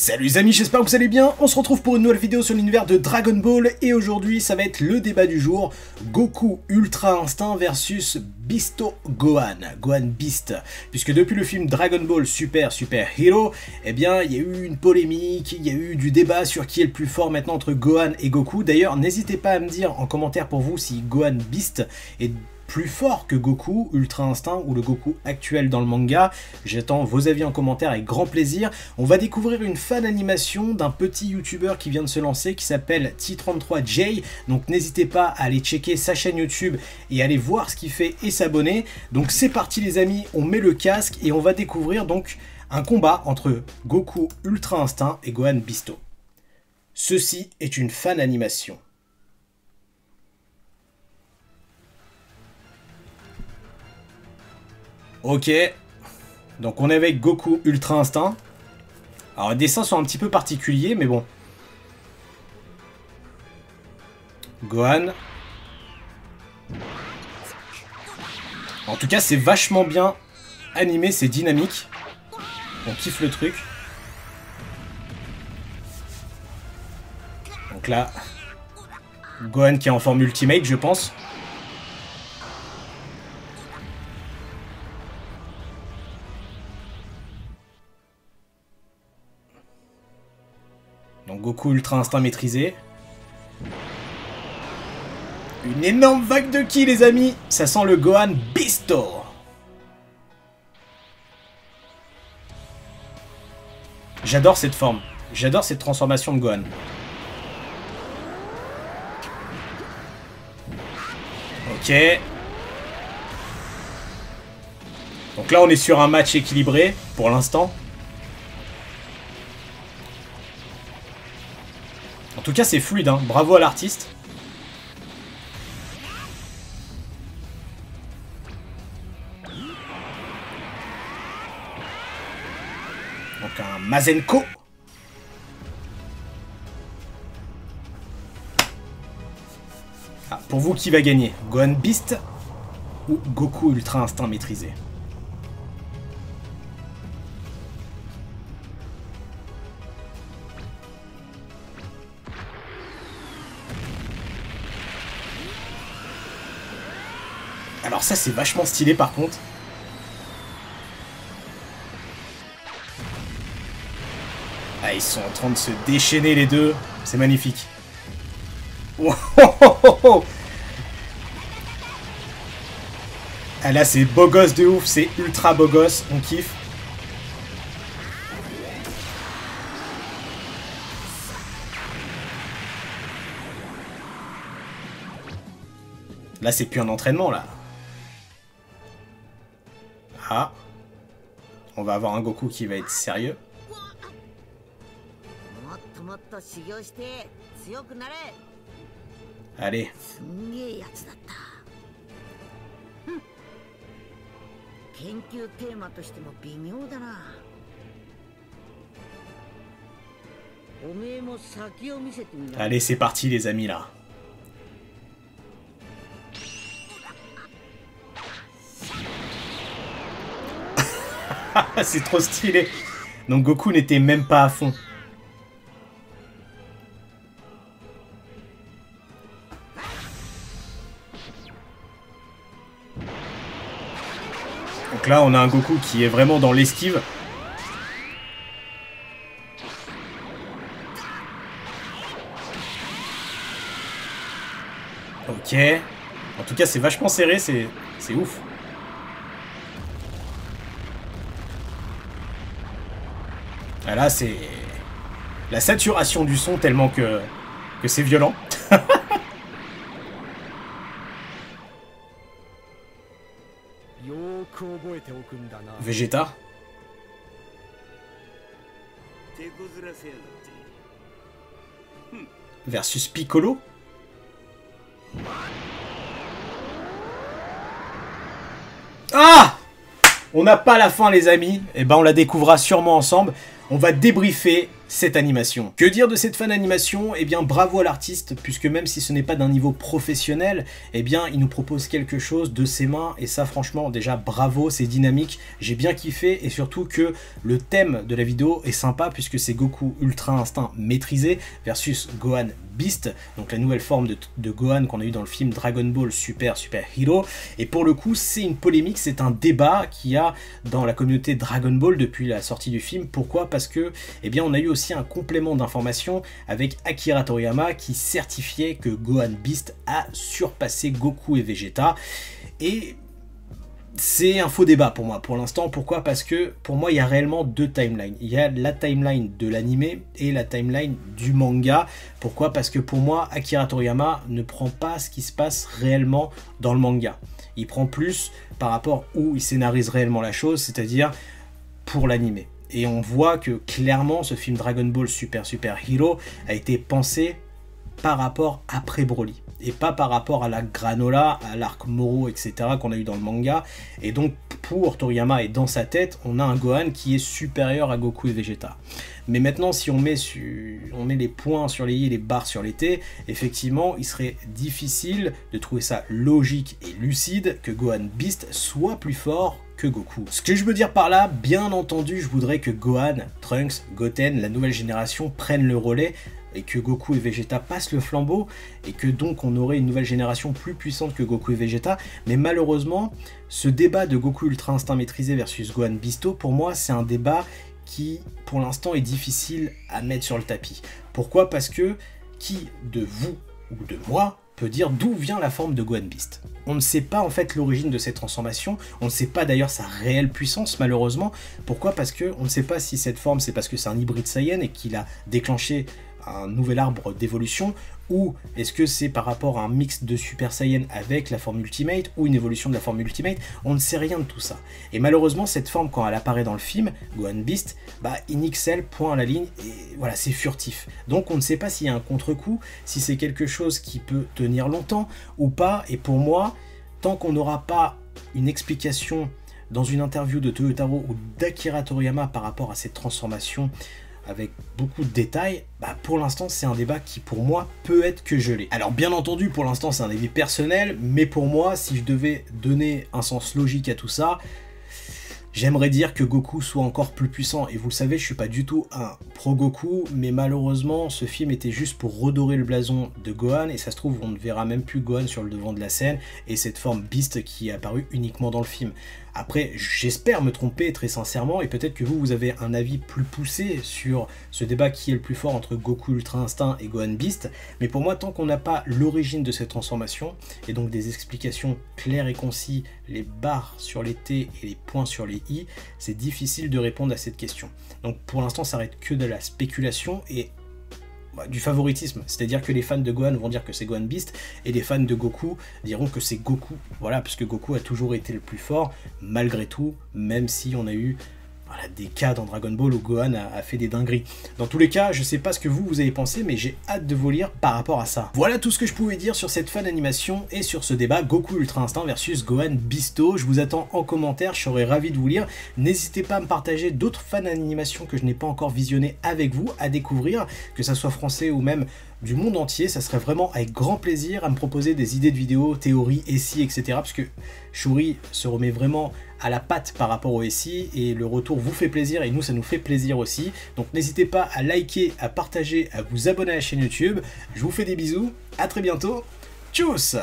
Salut les amis, j'espère que vous allez bien. On se retrouve pour une nouvelle vidéo sur l'univers de Dragon Ball et aujourd'hui ça va être le débat du jour. Goku Ultra Instinct versus Bisto Gohan, Gohan Beast. Puisque depuis le film Dragon Ball Super Hero, eh bien il y a eu une polémique, il y a eu du débat sur qui est le plus fort maintenant entre Gohan et Goku. D'ailleurs n'hésitez pas à me dire en commentaire pour vous si Gohan Beast est plus fort que Goku Ultra Instinct ou le Goku actuel dans le manga. J'attends vos avis en commentaire avec grand plaisir. On va découvrir une fan animation d'un petit youtubeur qui vient de se lancer qui s'appelle T33J. Donc n'hésitez pas à aller checker sa chaîne YouTube et aller voir ce qu'il fait et s'abonner. Donc c'est parti les amis, on met le casque et on va découvrir donc un combat entre Goku Ultra Instinct et Gohan Bisto. Ceci est une fan animation. Ok, donc on est avec Goku Ultra Instinct. Alors les dessins sont un petit peu particuliers, mais bon. Gohan. En tout cas, c'est vachement bien animé, c'est dynamique. On kiffe le truc. Donc là, Gohan qui est en forme ultimate, je pense. Donc Goku Ultra Instinct maîtrisé. Une énorme vague de ki les amis. Ça sent le Gohan Bisto. J'adore cette forme. J'adore cette transformation de Gohan. Ok. Donc là on est sur un match équilibré pour l'instant. En tout cas, c'est fluide, hein. Bravo à l'artiste. Donc un Mazenko. Ah, pour vous, qui va gagner? Gohan Beast ou Goku Ultra Instinct maîtrisé? Alors ça c'est vachement stylé par contre. Ah ils sont en train de se déchaîner les deux. C'est magnifique. Oh, oh, oh, oh, oh. Ah là c'est beau gosse de ouf. C'est ultra beau gosse. On kiffe. Là c'est plus un entraînement là. Ah. On va avoir un Goku qui va être sérieux. Allez. Allez, c'est parti les amis là. C'est trop stylé. Donc Goku n'était même pas à fond. Donc là on a un Goku qui est vraiment dans l'esquive. Ok. En tout cas c'est vachement serré, c'est ouf. Ah là, c'est la saturation du son tellement que c'est violent. Vegeta. Versus Piccolo. Ah! On n'a pas la fin les amis. Et ben on la découvrira sûrement ensemble. On va débriefer cette animation. Que dire de cette fan animation? Eh bien bravo à l'artiste, puisque même si ce n'est pas d'un niveau professionnel, eh bien il nous propose quelque chose de ses mains, et ça franchement déjà bravo, c'est dynamique, j'ai bien kiffé, et surtout que le thème de la vidéo est sympa, puisque c'est Goku Ultra Instinct maîtrisé versus Gohan Beast, donc la nouvelle forme de Gohan qu'on a eu dans le film Dragon Ball Super Hero, et pour le coup c'est une polémique, c'est un débat qu'il y a dans la communauté Dragon Ball depuis la sortie du film. Pourquoi? Parce que eh bien on a eu aussi un complément d'information avec Akira Toriyama qui certifiait que Gohan Beast a surpassé Goku et Vegeta, et c'est un faux débat pour moi pour l'instant. Pourquoi? Parce que pour moi il y a réellement deux timelines. Il y a la timeline de l'anime et la timeline du manga. Pourquoi? Parce que pour moi Akira Toriyama ne prend pas ce qui se passe réellement dans le manga. Il prend plus par rapport où il scénarise réellement la chose, c'est-à-dire pour l'anime. Et on voit que clairement ce film Dragon Ball Super Hero a été pensé par rapport après Broly, et pas par rapport à la granola, à l'arc Moro, etc. qu'on a eu dans le manga. Et donc pour Toriyama et dans sa tête, on a un Gohan qui est supérieur à Goku et Vegeta. Mais maintenant, si on met les points sur les i et les barres sur les t, effectivement, il serait difficile de trouver ça logique et lucide que Gohan Beast soit plus fort que Goku. Ce que je veux dire par là, bien entendu, je voudrais que Gohan, Trunks, Goten, la nouvelle génération prennent le relais, et que Goku et Vegeta passent le flambeau, et que donc on aurait une nouvelle génération plus puissante que Goku et Vegeta. Mais malheureusement, ce débat de Goku Ultra Instinct maîtrisé versus Gohan Bisto, pour moi c'est un débat qui pour l'instant est difficile à mettre sur le tapis. Pourquoi? Parce que qui de vous ou de moi peut dire d'où vient la forme de Gohan Beast? On ne sait pas en fait l'origine de cette transformation, on ne sait pas d'ailleurs sa réelle puissance malheureusement. Pourquoi? Parce que on ne sait pas si cette forme c'est parce que c'est un hybride Saiyan et qu'il a déclenché un nouvel arbre d'évolution, ou est-ce que c'est par rapport à un mix de Super Saiyan avec la forme Ultimate, ou une évolution de la forme Ultimate. On ne sait rien de tout ça. Et malheureusement cette forme, quand elle apparaît dans le film, Gohan Beast, in XL, point à la ligne, et voilà, c'est furtif. Donc on ne sait pas s'il y a un contre-coup, si c'est quelque chose qui peut tenir longtemps ou pas, et pour moi, tant qu'on n'aura pas une explication dans une interview de Toyotaro ou d'Akira Toriyama par rapport à cette transformation avec beaucoup de détails, pour l'instant c'est un débat qui pour moi peut être que gelé. Alors bien entendu pour l'instant c'est un avis personnel, mais pour moi si je devais donner un sens logique à tout ça, j'aimerais dire que Goku soit encore plus puissant, et vous le savez, je suis pas du tout un pro Goku, mais malheureusement ce film était juste pour redorer le blason de Gohan, et ça se trouve on ne verra même plus Gohan sur le devant de la scène, et cette forme Beast qui est apparue uniquement dans le film. Après, j'espère me tromper très sincèrement, et peut-être que vous avez un avis plus poussé sur ce débat qui est le plus fort entre Goku Ultra Instinct et Gohan Beast, mais pour moi, tant qu'on n'a pas l'origine de cette transformation, et donc des explications claires et concises, les barres sur les T et les points sur les I, c'est difficile de répondre à cette question. Donc pour l'instant, ça reste que de la spéculation et du favoritisme, c'est-à-dire que les fans de Gohan vont dire que c'est Gohan Beast, et les fans de Goku diront que c'est Goku, voilà, puisque Goku a toujours été le plus fort, malgré tout, même si on a eu des cas dans Dragon Ball où Gohan a fait des dingueries. Dans tous les cas, je sais pas ce que vous avez pensé, mais j'ai hâte de vous lire par rapport à ça. Voilà tout ce que je pouvais dire sur cette fan animation et sur ce débat Goku Ultra Instinct versus Gohan Bisto. Je vous attends en commentaire, je serais ravi de vous lire. N'hésitez pas à me partager d'autres fan animations que je n'ai pas encore visionnées avec vous, à découvrir, que ça soit français ou même du monde entier. Ça serait vraiment avec grand plaisir à me proposer des idées de vidéos, théories, SI, etc. Parce que Shuri se remet vraiment à la patte par rapport au SI, et le retour vous fait plaisir et nous ça nous fait plaisir aussi. Donc n'hésitez pas à liker, à partager, à vous abonner à la chaîne YouTube. Je vous fais des bisous, à très bientôt, tchuss!